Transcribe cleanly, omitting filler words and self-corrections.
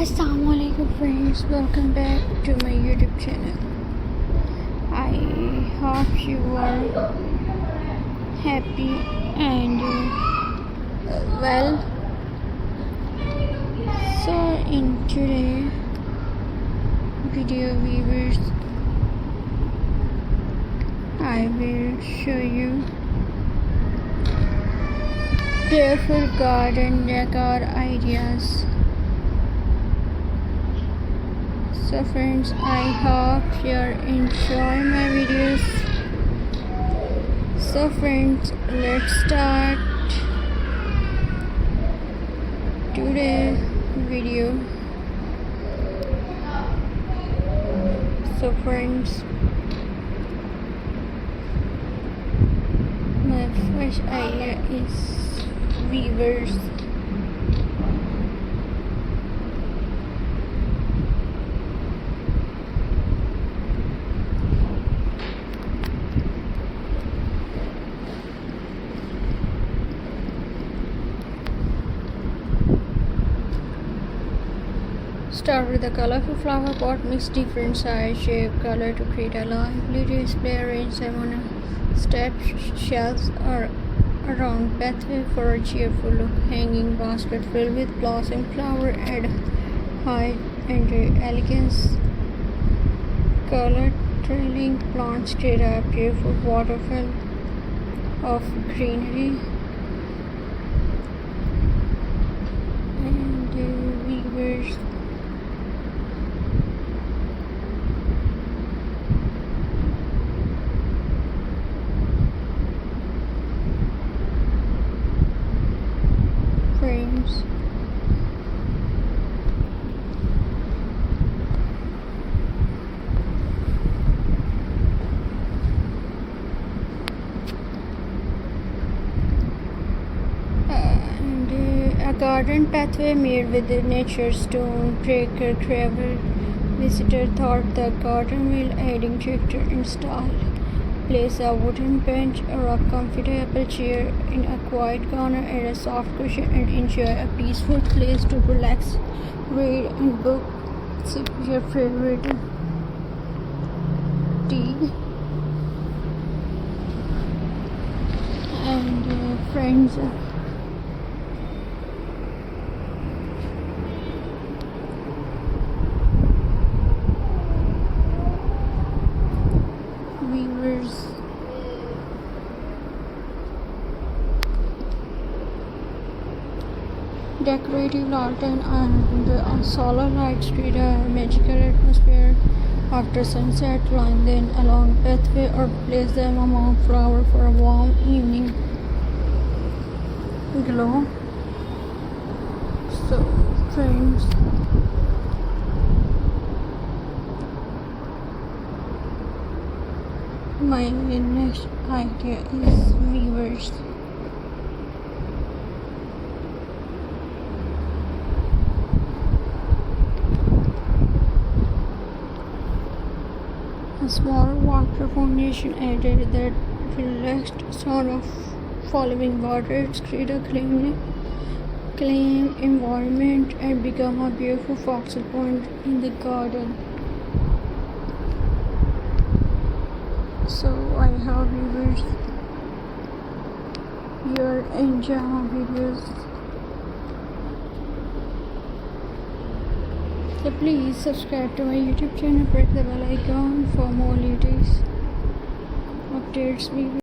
Assalamualaikum friends, welcome back to my YouTube channel. I hope you are happy and well. So in today video viewers, I will show you beautiful garden decor ideas. So friends, I hope you enjoy my videos. So friends, let's start today's video. So friends, my first idea is weavers. Start with a colorful flower pot. Mix different size, shape, color to create a lively display. Arrange them on a step shelves or around pathway for a cheerful look. Hanging basket filled with blossom flower add height and elegance. Color trailing plants create a beautiful waterfall of greenery. And weavers. Frames. And a garden pathway made with the nature stone breaker travel. Visitor thought the garden will adding character and style. Place a wooden bench or a comfortable chair in a quiet corner, add a soft cushion and enjoy a peaceful place to relax, read and book. Sip your favorite tea. And friends, weavers. Decorative lantern and the solar lights create a magical atmosphere. After sunset, line them along pathway or place them among flowers for a warm evening glow. So friends, my next idea is weavers. A small water fountain added that relaxed sound of falling water. It's create a clean environment and become a beautiful focal point in the garden. So I hope viewers you enjoy my videos. So please subscribe to my YouTube channel, press the bell icon for more latest updates.